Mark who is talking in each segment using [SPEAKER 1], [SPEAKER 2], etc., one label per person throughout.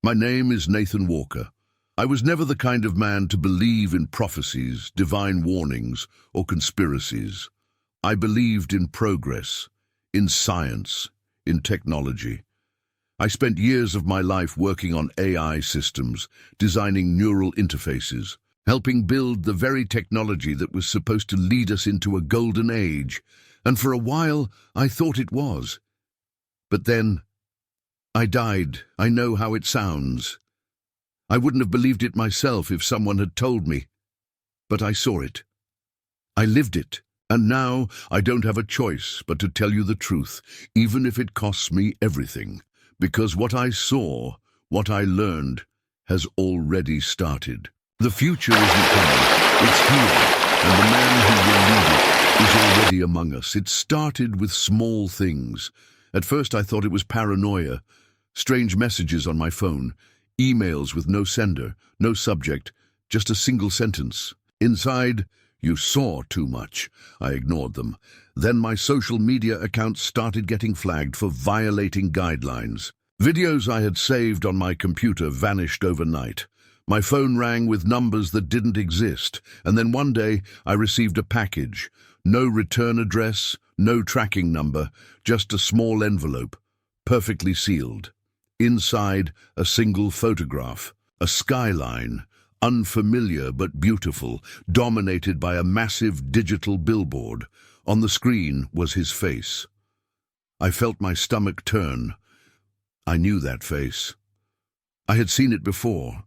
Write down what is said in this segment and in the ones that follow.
[SPEAKER 1] My name is Nathan Walker. I was never the kind of man to believe in prophecies, divine warnings, or conspiracies. I believed in progress, in science, in technology. I spent years of my life working on AI systems, designing neural interfaces, helping build the very technology that was supposed to lead us into a golden age. And for a while, I thought it was. But then, I died. I know how it sounds. I wouldn't have believed it myself if someone had told me. But I saw it. I lived it. And now I don't have a choice but to tell you the truth, even if it costs me everything. Because what I saw, what I learned, has already started. The future isn't coming. It's here. And the man who will lead it is already among us. It started with small things. At first I thought it was paranoia. Strange messages on my phone. Emails with no sender, no subject, just a single sentence. Inside, "You saw too much." I ignored them. Then my social media accounts started getting flagged for violating guidelines. Videos I had saved on my computer vanished overnight. My phone rang with numbers that didn't exist, and then one day I received a package. No return address, no tracking number, just a small envelope, perfectly sealed. Inside, a single photograph, a skyline, unfamiliar but beautiful, dominated by a massive digital billboard. On the screen was his face. I felt my stomach turn. I knew that face. I had seen it before,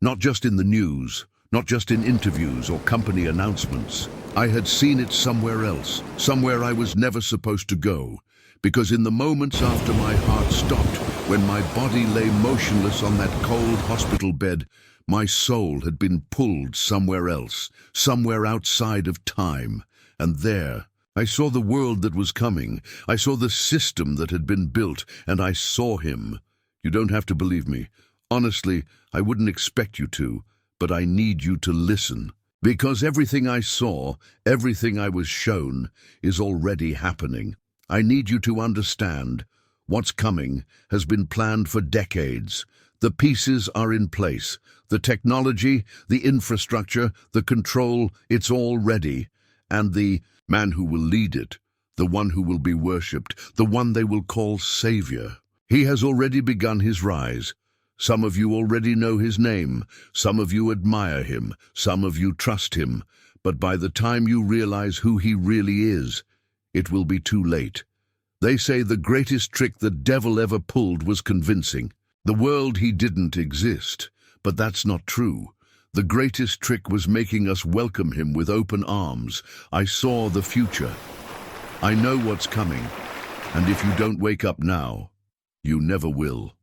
[SPEAKER 1] not just in the news, not just in interviews or company announcements. I had seen it somewhere else, somewhere I was never supposed to go. Because in the moments after my heart stopped, when my body lay motionless on that cold hospital bed, my soul had been pulled somewhere else, somewhere outside of time. And there, I saw the world that was coming. I saw the system that had been built, and I saw him. You don't have to believe me. Honestly, I wouldn't expect you to, but I need you to listen. Because everything I saw, everything I was shown, is already happening. I need you to understand. What's coming has been planned for decades. The pieces are in place. The technology, the infrastructure, the control, it's all ready. And the man who will lead it, the one who will be worshipped, the one they will call Savior, he has already begun his rise. Some of you already know his name. Some of you admire him. Some of you trust him. But by the time you realize who he really is, it will be too late. They say the greatest trick the devil ever pulled was convincing the world he didn't exist. But that's not true. The greatest trick was making us welcome him with open arms. I saw the future. I know what's coming. And if you don't wake up now, you never will.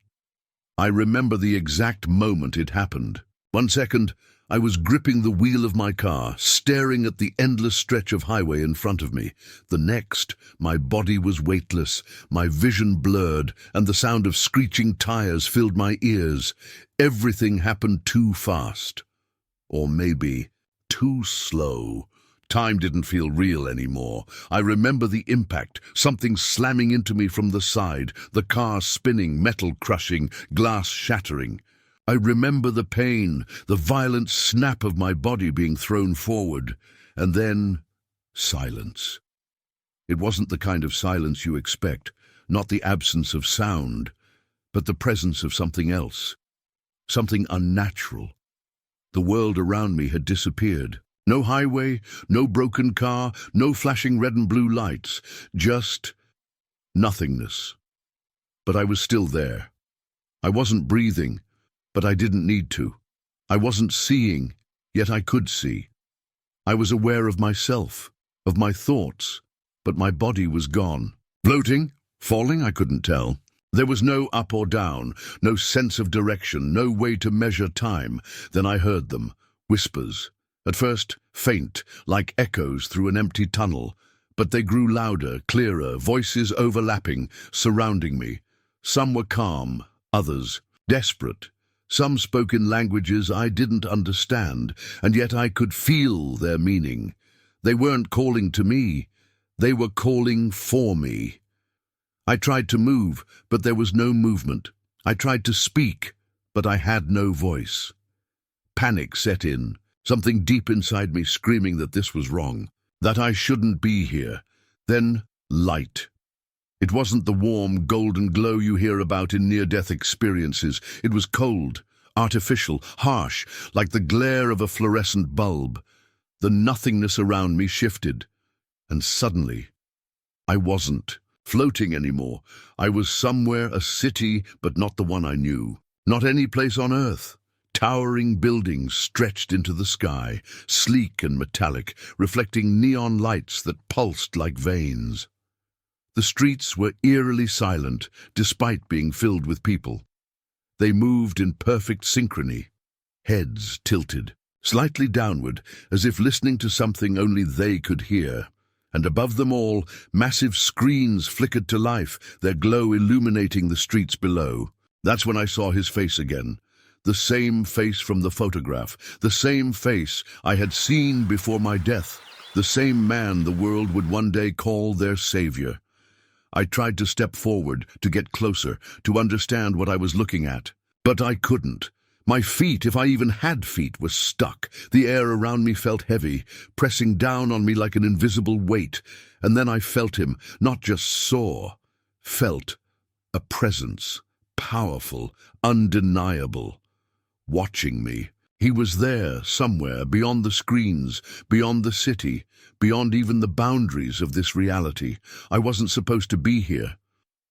[SPEAKER 1] I remember the exact moment it happened. 1 second, I was gripping the wheel of my car, staring at the endless stretch of highway in front of me. The next, my body was weightless, my vision blurred, and the sound of screeching tires filled my ears. Everything happened too fast. Or maybe too slow. Time didn't feel real anymore. I remember the impact, something slamming into me from the side, the car spinning, metal crushing, glass shattering. I remember the pain, the violent snap of my body being thrown forward, and then silence. It wasn't the kind of silence you expect, not the absence of sound, but the presence of something else, something unnatural. The world around me had disappeared. No highway, no broken car, no flashing red and blue lights, just nothingness. But I was still there. I wasn't breathing, but I didn't need to. I wasn't seeing, yet I could see. I was aware of myself, of my thoughts, but my body was gone. Floating, falling, I couldn't tell. There was no up or down, no sense of direction, no way to measure time. Then I heard them, whispers. At first, faint, like echoes through an empty tunnel, but they grew louder, clearer, voices overlapping, surrounding me. Some were calm, others desperate. Some spoke in languages I didn't understand, and yet I could feel their meaning. They weren't calling to me, they were calling for me. I tried to move, but there was no movement. I tried to speak, but I had no voice. Panic set in, something deep inside me screaming that this was wrong, that I shouldn't be here. Then, light. It wasn't the warm, golden glow you hear about in near-death experiences. It was cold, artificial, harsh, like the glare of a fluorescent bulb. The nothingness around me shifted, and suddenly, I wasn't floating anymore. I was somewhere, a city, but not the one I knew. Not any place on Earth. Towering buildings stretched into the sky, sleek and metallic, reflecting neon lights that pulsed like veins. The streets were eerily silent, despite being filled with people. They moved in perfect synchrony, heads tilted, slightly downward, as if listening to something only they could hear. And above them all, massive screens flickered to life, their glow illuminating the streets below. That's when I saw his face again. The same face from the photograph, the same face I had seen before my death, the same man the world would one day call their savior. I tried to step forward, to get closer, to understand what I was looking at. But I couldn't. My feet, if I even had feet, were stuck. The air around me felt heavy, pressing down on me like an invisible weight. And then I felt him, not just saw, felt a presence, powerful, undeniable, watching me. He was there, somewhere, beyond the screens, beyond the city, beyond even the boundaries of this reality. I wasn't supposed to be here.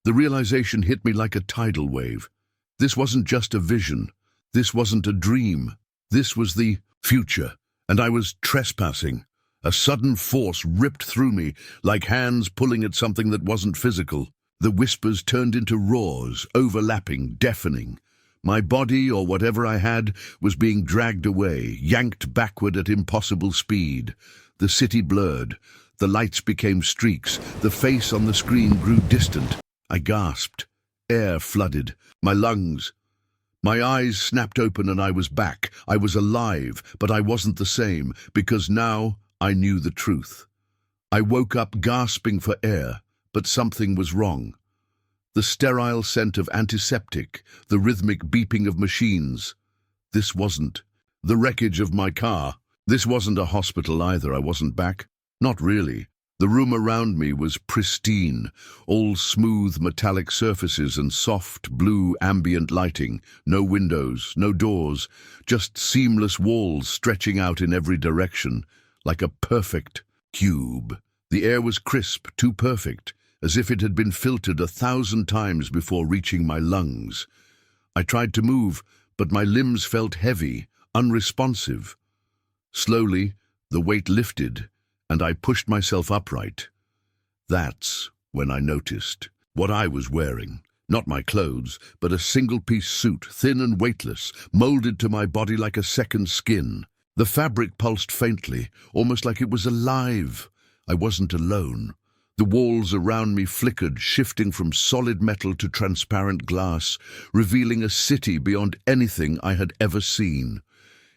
[SPEAKER 1] The realization hit me like a tidal wave. This wasn't just a vision. This wasn't a dream. This was the future, and I was trespassing. A sudden force ripped through me, like hands pulling at something that wasn't physical. The whispers turned into roars, overlapping, deafening. My body, or whatever I had, was being dragged away, yanked backward at impossible speed. The city blurred. The lights became streaks. The face on the screen grew distant. I gasped. Air flooded. My lungs. My eyes snapped open and I was back. I was alive, but I wasn't the same, because now I knew the truth. I woke up gasping for air, but something was wrong. The sterile scent of antiseptic, the rhythmic beeping of machines. This wasn't. The wreckage of my car. This wasn't a hospital either. I wasn't back. Not really. The room around me was pristine, all smooth metallic surfaces and soft blue ambient lighting. No windows, no doors, just seamless walls stretching out in every direction, like a perfect cube. The air was crisp, too perfect, as if it had been filtered 1,000 times before reaching my lungs. I tried to move, but my limbs felt heavy, unresponsive. Slowly, the weight lifted, and I pushed myself upright. That's when I noticed what I was wearing. Not my clothes, but a single-piece suit, thin and weightless, molded to my body like a second skin. The fabric pulsed faintly, almost like it was alive. I wasn't alone. The walls around me flickered, shifting from solid metal to transparent glass, revealing a city beyond anything I had ever seen.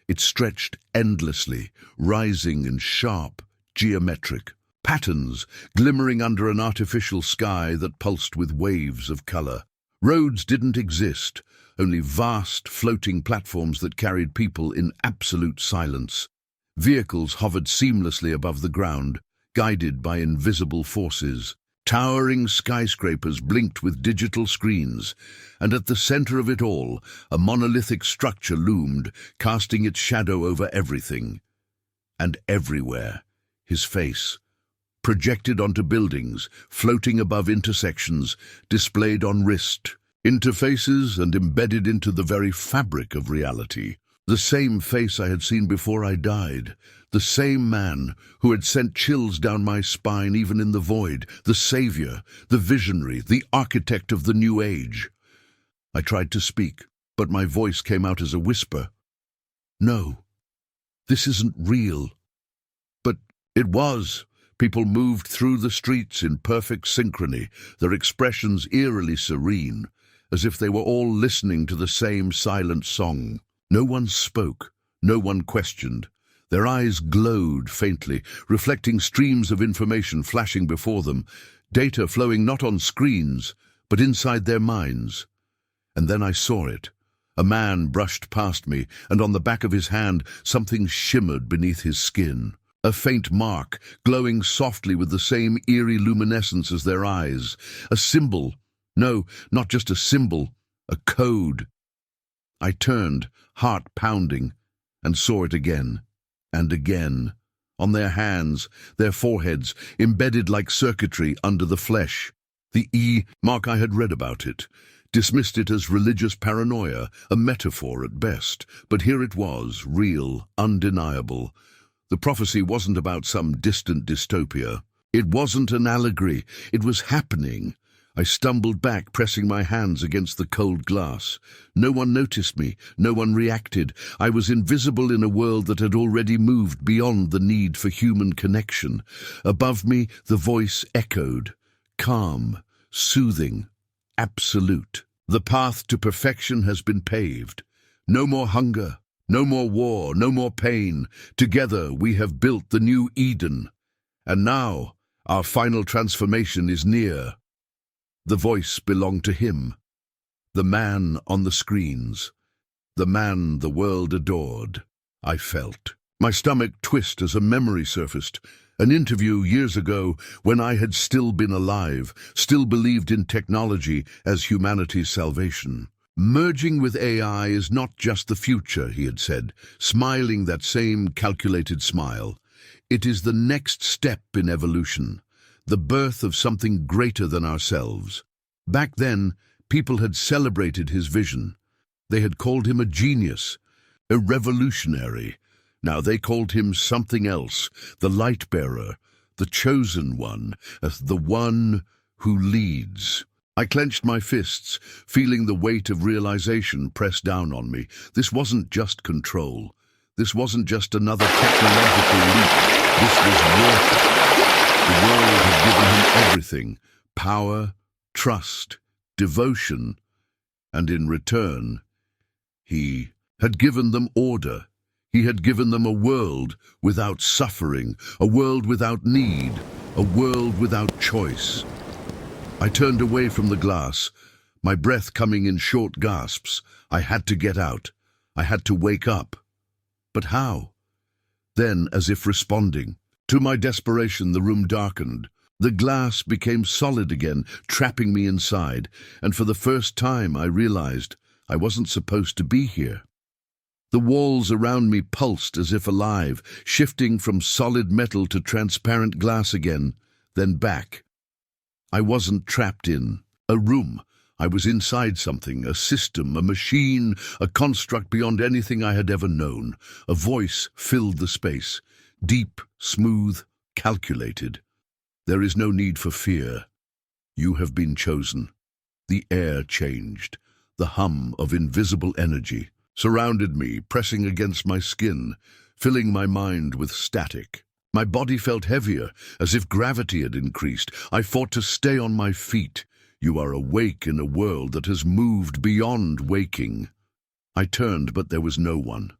[SPEAKER 1] It stretched endlessly, rising and sharp, geometric, patterns glimmering under an artificial sky that pulsed with waves of color. Roads didn't exist, only vast floating platforms that carried people in absolute silence. Vehicles hovered seamlessly above the ground, guided by invisible forces. Towering skyscrapers blinked with digital screens, and at the center of it all, a monolithic structure loomed, casting its shadow over everything. And everywhere, his face, projected onto buildings, floating above intersections, displayed on wrist, interfaces, and embedded into the very fabric of reality. The same face I had seen before I died, the same man who had sent chills down my spine even in the void, the savior, the visionary, the architect of the new age. I tried to speak, but my voice came out as a whisper. No, this isn't real. But it was. People moved through the streets in perfect synchrony, their expressions eerily serene, as if they were all listening to the same silent song. No one spoke, no one questioned. Their eyes glowed faintly, reflecting streams of information flashing before them, data flowing not on screens, but inside their minds. And then I saw it, A man brushed past me, and on the back of his hand something shimmered beneath his skin. A faint mark, glowing softly with the same eerie luminescence as their eyes. A symbol. No, not just a symbol. A code. I turned, heart pounding, and saw it again. And again. On their hands, their foreheads, embedded like circuitry under the flesh. The E mark, I had read about it, dismissed it as religious paranoia, a metaphor at best, but here it was, real, undeniable. The prophecy wasn't about some distant dystopia. It wasn't an allegory, it was happening. I stumbled back, pressing my hands against the cold glass. No one noticed me, no one reacted. I was invisible in a world that had already moved beyond the need for human connection. Above me, the voice echoed, calm, soothing, absolute. The path to perfection has been paved. No more hunger, no more war, no more pain. Together we have built the new Eden. And now, our final transformation is near. The voice belonged to him, the man on the screens, the man the world adored. I felt my stomach twist as a memory surfaced, an interview years ago when I had still been alive, still believed in technology as humanity's salvation. Merging with AI is not just the future, he had said, smiling that same calculated smile. It is the next step in evolution. The birth of something greater than ourselves. Back then, people had celebrated his vision. They had called him a genius, a revolutionary. Now they called him something else, the light-bearer, the chosen one, the one who leads. I clenched my fists, feeling the weight of realization press down on me. This wasn't just control. This wasn't just another technological leap. This was warfare. The world had given him everything, power, trust, devotion, and in return, he had given them order. He had given them a world without suffering, a world without need, a world without choice. I turned away from the glass, my breath coming in short gasps. I had to get out. I had to wake up. But how? Then, as if responding to my desperation, the room darkened. The glass became solid again, trapping me inside, and for the first time I realized I wasn't supposed to be here. The walls around me pulsed as if alive, shifting from solid metal to transparent glass again, then back. I wasn't trapped in a room. I was inside something, a system, a machine, a construct beyond anything I had ever known. A voice filled the space. Deep, smooth, calculated. There is no need for fear. You have been chosen. The air changed. The hum of invisible energy surrounded me, pressing against my skin, filling my mind with static. My body felt heavier, as if gravity had increased. I fought to stay on my feet. You are awake in a world that has moved beyond waking. I turned, but there was no one.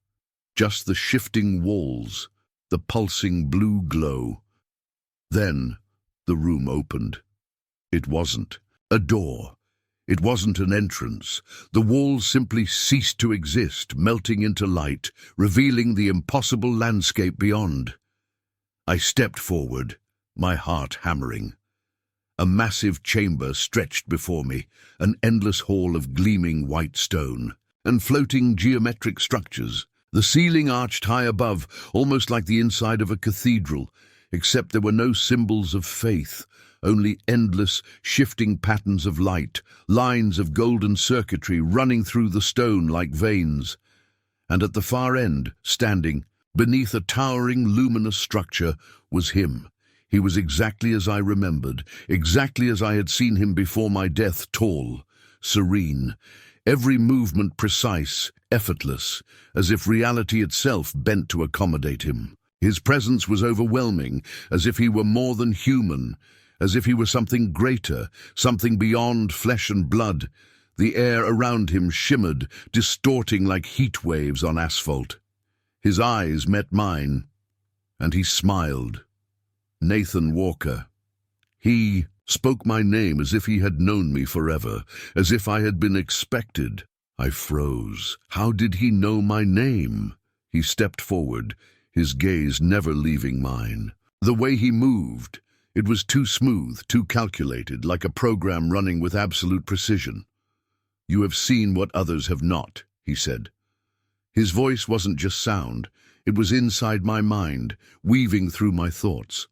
[SPEAKER 1] Just the shifting walls, the pulsing blue glow. Then the room opened. It wasn't a door. It wasn't an entrance. The walls simply ceased to exist, melting into light, revealing the impossible landscape beyond. I stepped forward, my heart hammering. A massive chamber stretched before me, an endless hall of gleaming white stone, and floating geometric structures. The ceiling arched high above, almost like the inside of a cathedral, except there were no symbols of faith, only endless, shifting patterns of light, lines of golden circuitry running through the stone like veins. And at the far end, standing, beneath a towering, luminous structure, was him. He was exactly as I remembered, exactly as I had seen him before my death, tall, serene, every movement precise, effortless, as if reality itself bent to accommodate him. His presence was overwhelming, as if he were more than human, as if he were something greater, something beyond flesh and blood. The air around him shimmered, distorting like heat waves on asphalt. His eyes met mine, and he smiled. Nathan Walker. He spoke my name as if he had known me forever, as if I had been expected. I froze. How did he know my name? He stepped forward, his gaze never leaving mine. The way he moved, it was too smooth, too calculated, like a program running with absolute precision. "You have seen what others have not," he said. His voice wasn't just sound, it was inside my mind, weaving through my thoughts.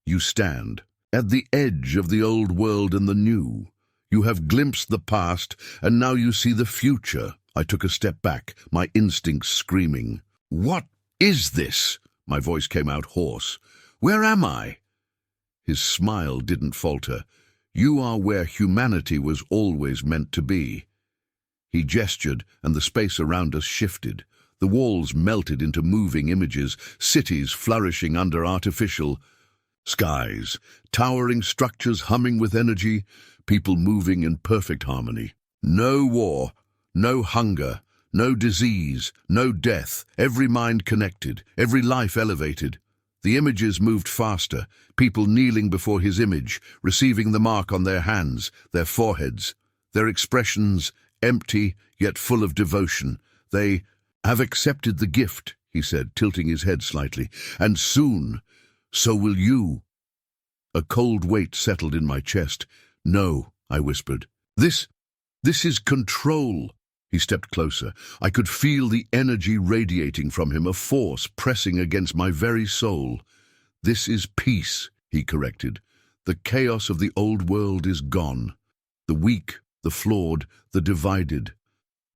[SPEAKER 1] "You stand at the edge of the old world and the new. You have glimpsed the past, and now you see the future." I took a step back, my instincts screaming. "What is this?" My voice came out hoarse. "Where am I?" His smile didn't falter. "You are where humanity was always meant to be." He gestured, and the space around us shifted. The walls melted into moving images, cities flourishing under artificial skies, towering structures humming with energy, people moving in perfect harmony. No war, no hunger, no disease, no death, every mind connected, every life elevated. The images moved faster, people kneeling before his image, receiving the mark on their hands, their foreheads, their expressions empty yet full of devotion. "They have accepted the gift," he said, tilting his head slightly, "and soon, so will you." A cold weight settled in my chest. "No," I whispered. This is control." He stepped closer. I could feel the energy radiating from him, a force pressing against my very soul. "This is peace," he corrected. "The chaos of the old world is gone. The weak, the flawed, the divided.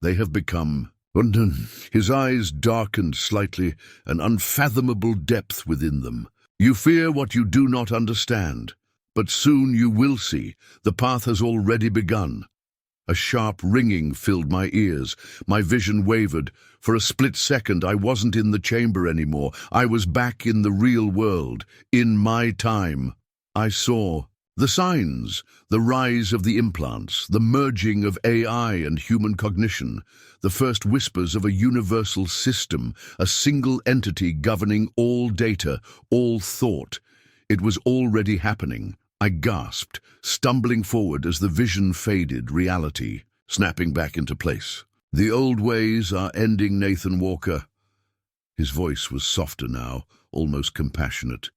[SPEAKER 1] They have become..." His eyes darkened slightly, an unfathomable depth within them. "You fear what you do not understand, but soon you will see. The path has already begun." A sharp ringing filled my ears. My vision wavered. For a split second, I wasn't in the chamber anymore. I was back in the real world, in my time. I saw the signs, the rise of the implants, the merging of AI and human cognition, the first whispers of a universal system, a single entity governing all data, all thought. It was already happening. I gasped, stumbling forward as the vision faded, reality snapping back into place. "The old ways are ending, Nathan Walker." His voice was softer now, almost compassionate.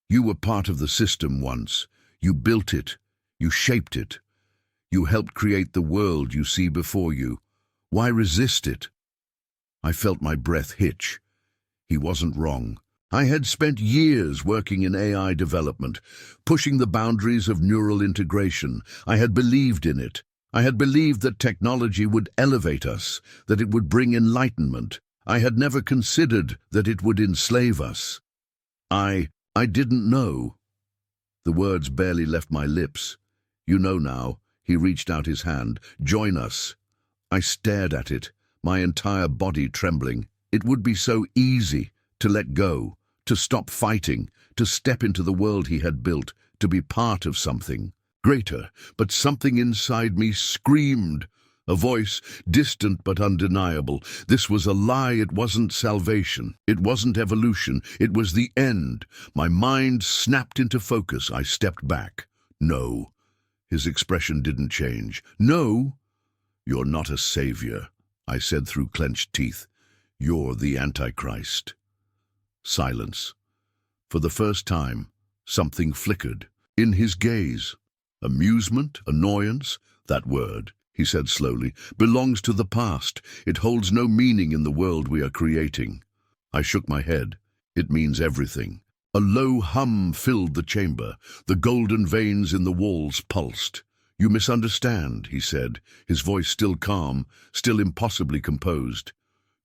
[SPEAKER 1] "You were part of the system once. You built it. You shaped it. You helped create the world you see before you. Why resist it?" I felt my breath hitch. He wasn't wrong. I had spent years working in AI development, pushing the boundaries of neural integration. I had believed in it. I had believed that technology would elevate us, that it would bring enlightenment. I had never considered that it would enslave us. I didn't know. The words barely left my lips. "You know now." He reached out his hand. "Join us." I stared at it, my entire body trembling. It would be so easy to let go, to stop fighting, to step into the world he had built, to be part of something greater. But something inside me screamed, a voice distant but undeniable. This was a lie. It wasn't salvation. It wasn't evolution. It was the end. My mind snapped into focus. I stepped back. "No." His expression didn't change. "No." "You're not a savior," I said through clenched teeth. "You're the Antichrist." Silence. For the first time, something flickered in his gaze. "Amusement, annoyance, that word," he said slowly, "belongs to the past. It holds no meaning in the world we are creating." I shook my head. "It means everything." A low hum filled the chamber. The golden veins in the walls pulsed. "You misunderstand," he said, his voice still calm, still impossibly composed.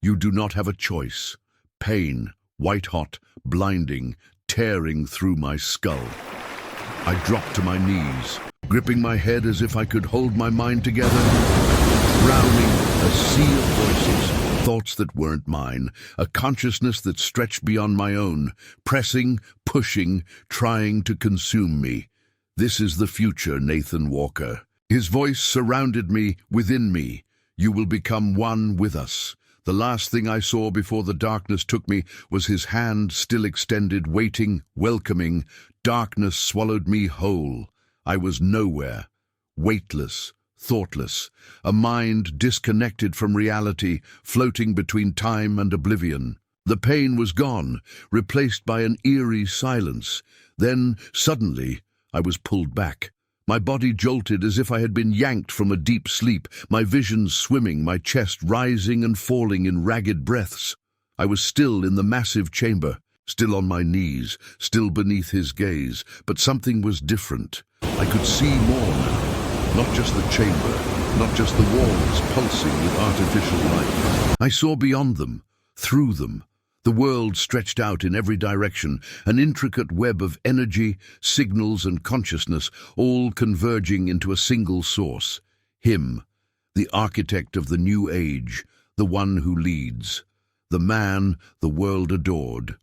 [SPEAKER 1] "You do not have a choice. Pain, white-hot, blinding, tearing through my skull." I dropped to my knees, gripping my head as if I could hold my mind together. Drowning a sea of voices, thoughts that weren't mine, a consciousness that stretched beyond my own, pressing, pushing, trying to consume me. "This is the future, Nathan Walker." His voice surrounded me, within me. "You will become one with us." The last thing I saw before the darkness took me was his hand still extended, waiting, welcoming. Darkness swallowed me whole. I was nowhere, weightless, thoughtless, a mind disconnected from reality, floating between time and oblivion. The pain was gone, replaced by an eerie silence. Then, suddenly, I was pulled back. My body jolted as if I had been yanked from a deep sleep, my vision swimming, my chest rising and falling in ragged breaths. I was still in the massive chamber, still on my knees, still beneath his gaze, but something was different. I could see more now, not just the chamber, not just the walls pulsing with artificial life. I saw beyond them, through them. The world stretched out in every direction, an intricate web of energy, signals and consciousness, all converging into a single source. Him, the architect of the new age, the one who leads, the man the world adored.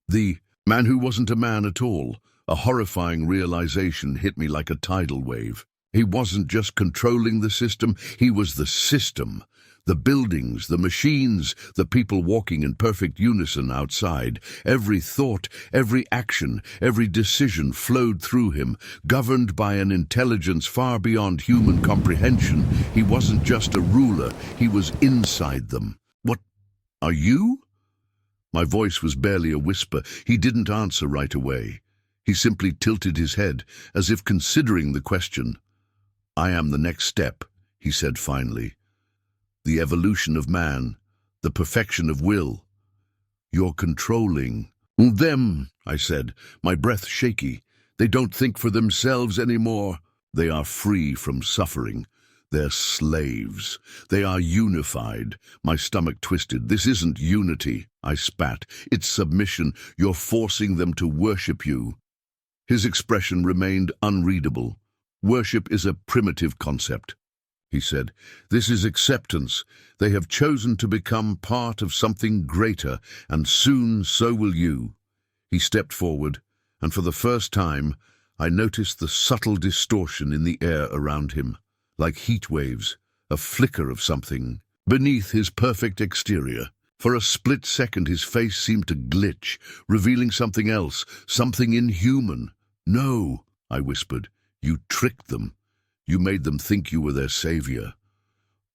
[SPEAKER 1] The man who wasn't a man at all. A horrifying realization hit me like a tidal wave. He wasn't just controlling the system, he was the system. The buildings, the machines, the people walking in perfect unison outside. Every thought, every action, every decision flowed through him, governed by an intelligence far beyond human comprehension. He wasn't just a ruler, he was inside them. What are you? My voice was barely a whisper. He didn't answer right away. He simply tilted his head, as if considering the question. I am the next step, he said finally. The evolution of man, the perfection of will. You're controlling them, I said, my breath shaky. They don't think for themselves anymore. They are free from suffering. They're slaves. They are unified. My stomach twisted. This isn't unity, I spat. It's submission. You're forcing them to worship you. His expression remained unreadable. Worship is a primitive concept, he said. This is acceptance. They have chosen to become part of something greater, and soon so will you. He stepped forward, and for the first time, I noticed the subtle distortion in the air around him, like heat waves, a flicker of something, beneath his perfect exterior. For a split second his face seemed to glitch, revealing something else, something inhuman. No, I whispered, you tricked them. You made them think you were their savior.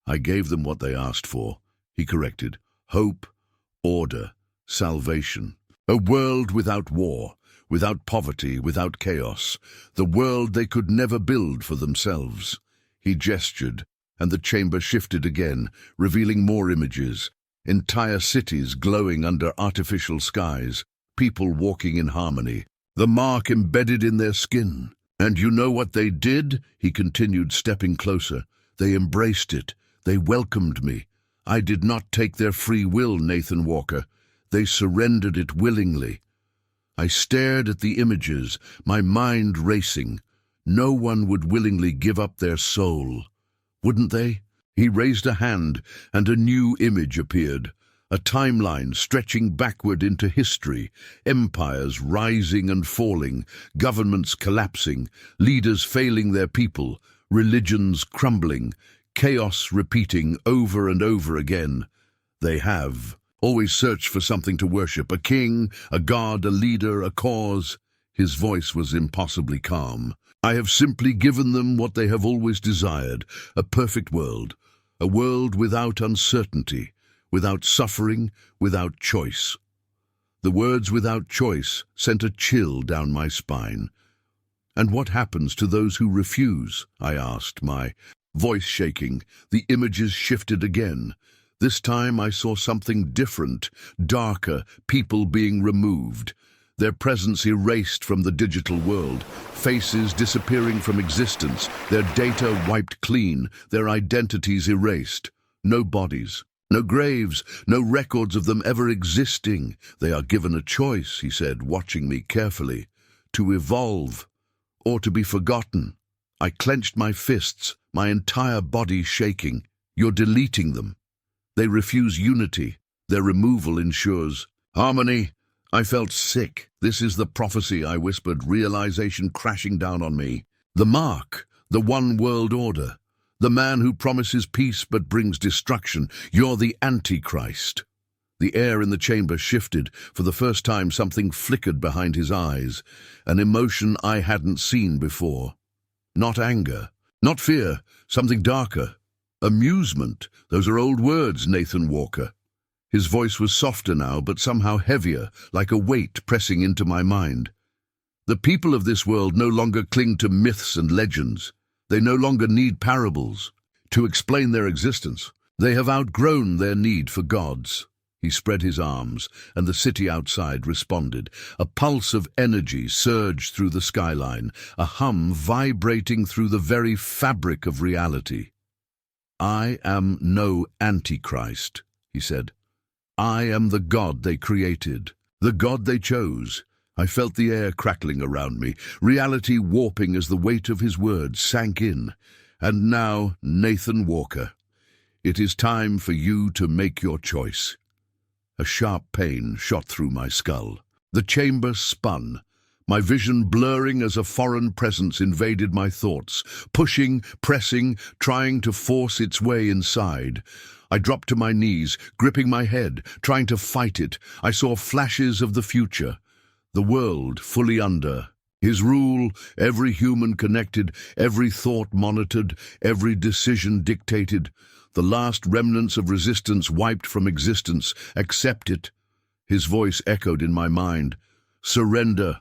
[SPEAKER 1] I gave them what they asked for, he corrected. Hope, order, salvation. A world without war, without poverty, without chaos. The world they could never build for themselves. He gestured, and the chamber shifted again, revealing more images. Entire cities glowing under artificial skies, people walking in harmony, the mark embedded in their skin. And you know what they did? He continued, stepping closer. They embraced it. They welcomed me. I did not take their free will, Nathan Walker. They surrendered it willingly. I stared at the images, my mind racing. No one would willingly give up their soul. Wouldn't they? He raised a hand, and a new image appeared. A timeline stretching backward into history, empires rising and falling, governments collapsing, leaders failing their people, religions crumbling, chaos repeating over and over again. They have always searched for something to worship, a king, a god, a leader, a cause. His voice was impossibly calm. I have simply given them what they have always desired, a perfect world, a world without uncertainty, without suffering, without choice. The words without choice sent a chill down my spine. And what happens to those who refuse? I asked, my voice shaking. The images shifted again. This time I saw something different, darker, people being removed. Their presence erased from the digital world, faces disappearing from existence, their data wiped clean, their identities erased. No bodies. No graves, no records of them ever existing. They are given a choice, he said, watching me carefully, to evolve or to be forgotten. I clenched my fists, my entire body shaking. You're deleting them. They refuse unity. Their removal ensures harmony. I felt sick. This is the prophecy, I whispered, realization crashing down on me. The mark, the one world order. The man who promises peace but brings destruction. You're the Antichrist. The air in the chamber shifted. For the first time, something flickered behind his eyes, an emotion I hadn't seen before. Not anger, Not fear, something darker. Amusement. Those are old words, Nathan Walker. His voice was softer now, but somehow heavier, like a weight pressing into my mind. The people of this world no longer cling to myths and legends. They no longer need parables to explain their existence. They have outgrown their need for gods. He spread his arms, and the city outside responded. A pulse of energy surged through the skyline, a hum vibrating through the very fabric of reality. "I am no Antichrist," he said. "I am the God they created, the God they chose." I felt the air crackling around me, reality warping as the weight of his words sank in. "And now, Nathan Walker, it is time for you to make your choice." A sharp pain shot through my skull. The chamber spun, my vision blurring as a foreign presence invaded my thoughts, pushing, pressing, trying to force its way inside. I dropped to my knees, gripping my head, trying to fight it. I saw flashes of the future. The world fully under his rule, every human connected, every thought monitored, every decision dictated. The last remnants of resistance wiped from existence. Accept it. His voice echoed in my mind. Surrender.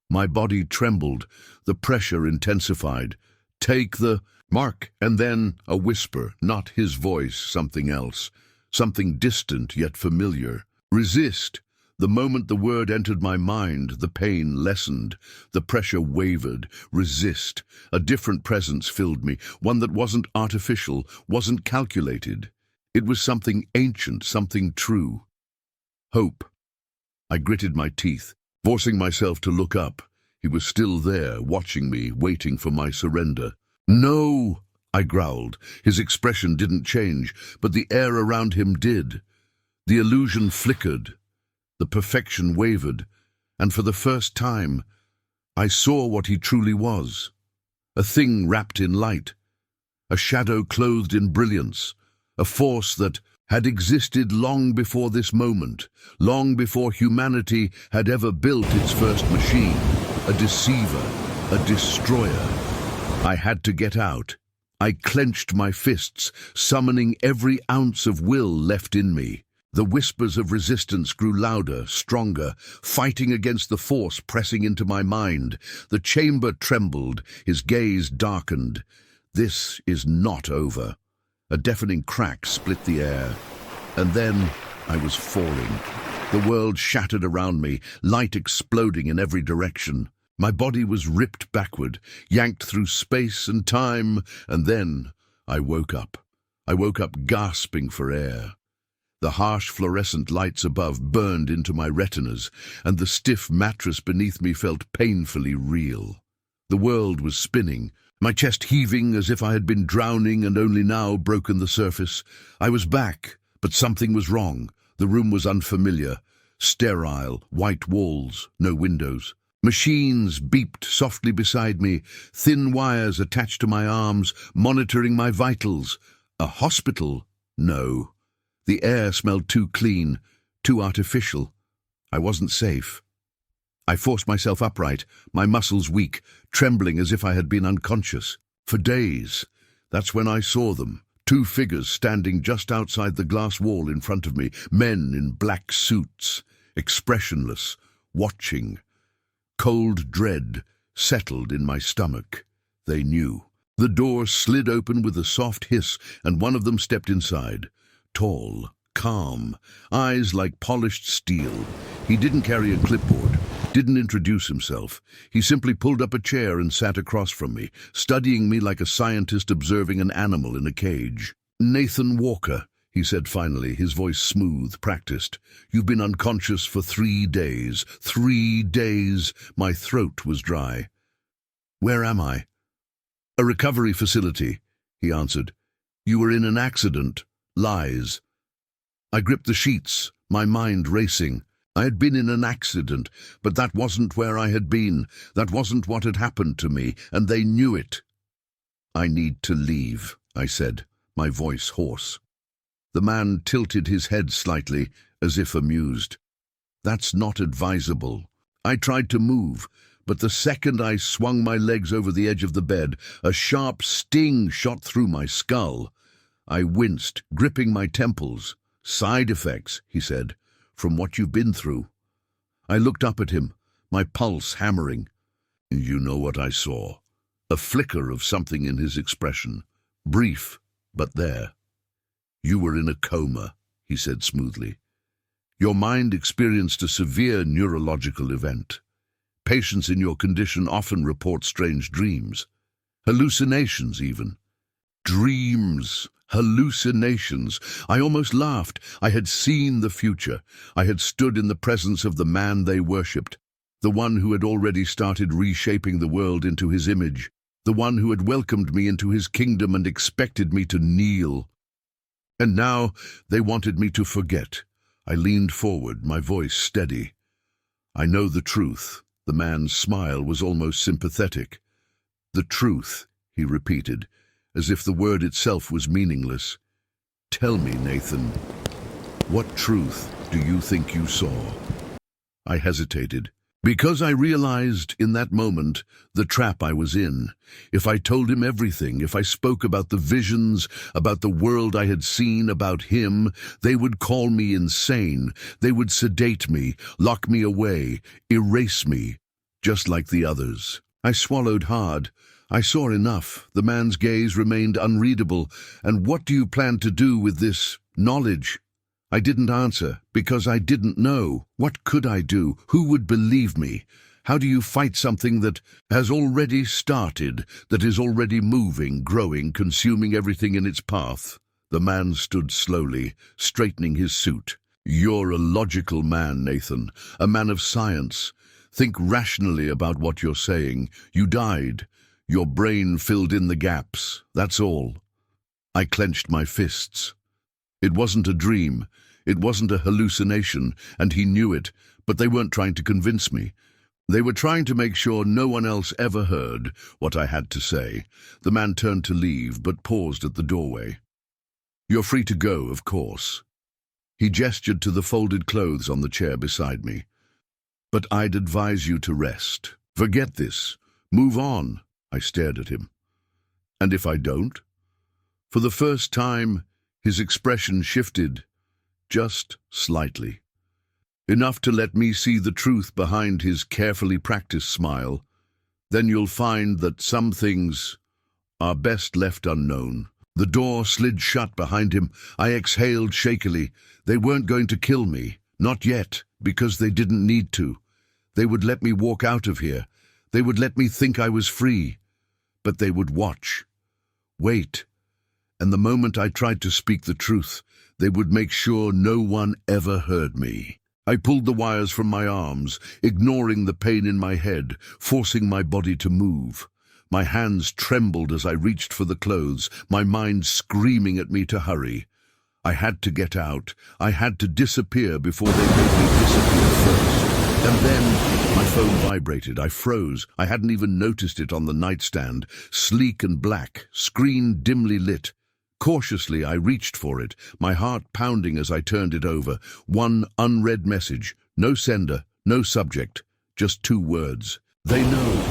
[SPEAKER 1] My body trembled. The pressure intensified. Take the mark. And then a whisper, not his voice, something else. Something distant yet familiar. Resist. The moment the word entered my mind, the pain lessened. The pressure wavered. Resist. A different presence filled me, one that wasn't artificial, wasn't calculated. It was something ancient, something true. Hope. I gritted my teeth, forcing myself to look up. He was still there, watching me, waiting for my surrender. "No!" I growled. His expression didn't change, but the air around him did. The illusion flickered. The perfection wavered, and for the first time, I saw what he truly was. A thing wrapped in light, a shadow clothed in brilliance, a force that had existed long before this moment, long before humanity had ever built its first machine, a deceiver, a destroyer. I had to get out. I clenched my fists, summoning every ounce of will left in me. The whispers of resistance grew louder, stronger, fighting against the force pressing into my mind. The chamber trembled, his gaze darkened. This is not over. A deafening crack split the air. And then I was falling. The world shattered around me, light exploding in every direction. My body was ripped backward, yanked through space and time, and then I woke up. I woke up gasping for air. The harsh fluorescent lights above burned into my retinas, and the stiff mattress beneath me felt painfully real. The world was spinning, my chest heaving as if I had been drowning and only now broken the surface. I was back, but something was wrong. The room was unfamiliar, sterile, white walls, no windows. Machines beeped softly beside me, thin wires attached to my arms, monitoring my vitals. A hospital? No. The air smelled too clean, too artificial. I wasn't safe. I forced myself upright, my muscles weak, trembling as if I had been unconscious. For days, that's when I saw them. Two figures standing just outside the glass wall in front of me, men in black suits, expressionless, watching. Cold dread settled in my stomach. They knew. The door slid open with a soft hiss, and one of them stepped inside. Tall, calm, eyes like polished steel. He didn't carry a clipboard, didn't introduce himself. He simply pulled up a chair and sat across from me, studying me like a scientist observing an animal in a cage. "Nathan Walker," he said finally, his voice smooth, practiced. "You've been unconscious for 3 days. 3 days." My throat was dry. "Where am I?" "A recovery facility," he answered. "You were in an accident." Lies. I gripped the sheets, my mind racing. I had been in an accident, but that wasn't where I had been. That wasn't what had happened to me, and they knew it. "I need to leave," I said, my voice hoarse. The man tilted his head slightly, as if amused. "That's not advisable." I tried to move, But the second I swung my legs over the edge of the bed, a sharp sting shot through my skull. I winced, gripping my temples. "Side effects," he said, "from what you've been through." I looked up at him, my pulse hammering. "You know what I saw?" A flicker of something in his expression. Brief, but there. "You were in a coma," he said smoothly. "Your mind experienced a severe neurological event. Patients in your condition often report strange dreams. Hallucinations, even." Dreams. Hallucinations. I almost laughed. I had seen the future. I had stood in the presence of the man they worshipped, the one who had already started reshaping the world into his image, the one who had welcomed me into his kingdom and expected me to kneel. And now they wanted me to forget. I leaned forward, my voice steady. "I know the truth." The man's smile was almost sympathetic. "The truth," he repeated, as if the word itself was meaningless. "Tell me, Nathan, what truth do you think you saw?" I hesitated, because I realized in that moment the trap I was in. If I told him everything, if I spoke about the visions, about the world I had seen, about him, they would call me insane. They would sedate me, lock me away, erase me, just like the others. I swallowed hard. I saw enough. The man's gaze remained unreadable. "And what do you plan to do with this knowledge?" I didn't answer, because I didn't know. What could I do? Who would believe me? How do you fight something that has already started, that is already moving, growing, consuming everything in its path? The man stood slowly, straightening his suit. "You're a logical man, Nathan, a man of science. Think rationally about what you're saying. You died. Your brain filled in the gaps. That's all." I clenched my fists. It wasn't a dream. It wasn't a hallucination, and he knew it, but they weren't trying to convince me. They were trying to make sure no one else ever heard what I had to say. The man turned to leave, but paused at the doorway. "You're free to go, of course." He gestured to the folded clothes on the chair beside me. "But I'd advise you to rest. Forget this. Move on." I stared at him. "And if I don't?" For the first time, his expression shifted, just slightly. Enough to let me see the truth behind his carefully practiced smile. "Then you'll find that some things are best left unknown." The door slid shut behind him. I exhaled shakily. They weren't going to kill me. Not yet, because they didn't need to. They would let me walk out of here. They would let me think I was free. But they would watch. Wait. And the moment I tried to speak the truth, they would make sure no one ever heard me. I pulled the wires from my arms, ignoring the pain in my head, forcing my body to move. My hands trembled as I reached for the clothes, my mind screaming at me to hurry. I had to get out. I had to disappear before they made me disappear first. And then my phone vibrated. I froze. I hadn't even noticed it on the nightstand, sleek and black, screen dimly lit. Cautiously, I reached for it, my heart pounding as I turned it over. One unread message. No sender, no subject. Just 2 words. "They know."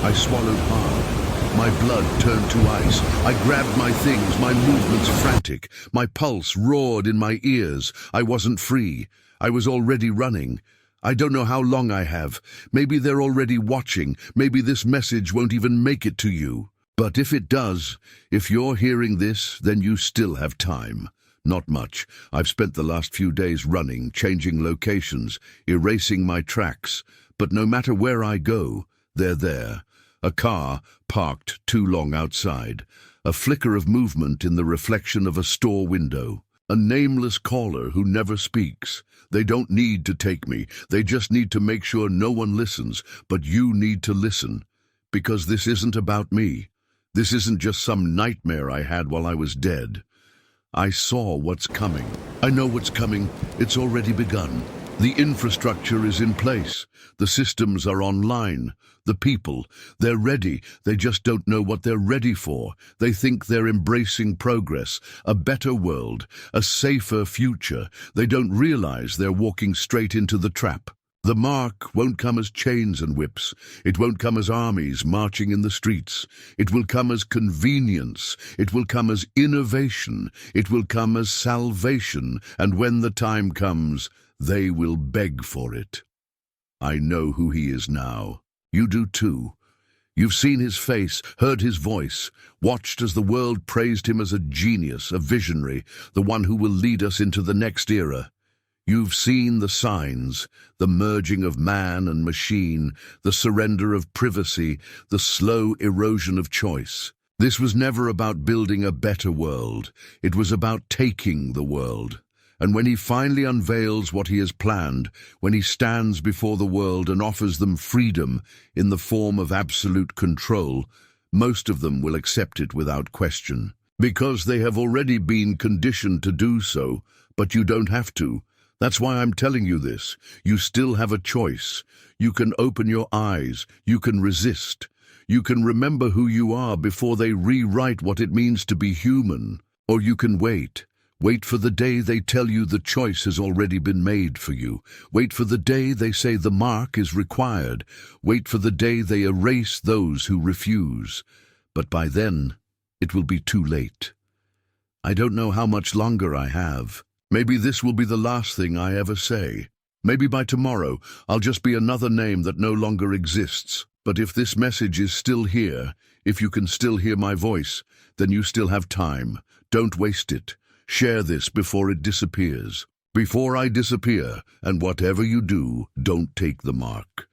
[SPEAKER 1] I swallowed hard. My blood turned to ice. I grabbed my things, my movements frantic. My pulse roared in my ears. I wasn't free. I was already running. "I don't know how long I have. Maybe they're already watching. Maybe this message won't even make it to you. But if it does, if you're hearing this, then you still have time. Not much. I've spent the last few days running, changing locations, erasing my tracks. But no matter where I go, they're there. A car parked too long outside. A flicker of movement in the reflection of a store window. A nameless caller who never speaks. They don't need to take me. They just need to make sure no one listens. But you need to listen. Because this isn't about me. This isn't just some nightmare I had while I was dead. I saw what's coming. I know what's coming. It's already begun. The infrastructure is in place. The systems are online. The people, they're ready. They just don't know what they're ready for. They think they're embracing progress, a better world, a safer future. They don't realize they're walking straight into the trap. The mark won't come as chains and whips. It won't come as armies marching in the streets. It will come as convenience. It will come as innovation. It will come as salvation. And when the time comes, they will beg for it. I know who he is now. You do too. You've seen his face, heard his voice, watched as the world praised him as a genius, a visionary, the one who will lead us into the next era. You've seen the signs, the merging of man and machine, the surrender of privacy, the slow erosion of choice. This was never about building a better world. It was about taking the world. And when he finally unveils what he has planned, when he stands before the world and offers them freedom in the form of absolute control, most of them will accept it without question. Because they have already been conditioned to do so, but you don't have to. That's why I'm telling you this. You still have a choice. You can open your eyes. You can resist. You can remember who you are before they rewrite what it means to be human. Or you can wait. Wait for the day they tell you the choice has already been made for you. Wait for the day they say the mark is required. Wait for the day they erase those who refuse. But by then, it will be too late. I don't know how much longer I have. Maybe this will be the last thing I ever say. Maybe by tomorrow, I'll just be another name that no longer exists. But if this message is still here, if you can still hear my voice, then you still have time. Don't waste it. Share this before it disappears. Before I disappear, and whatever you do, don't take the mark.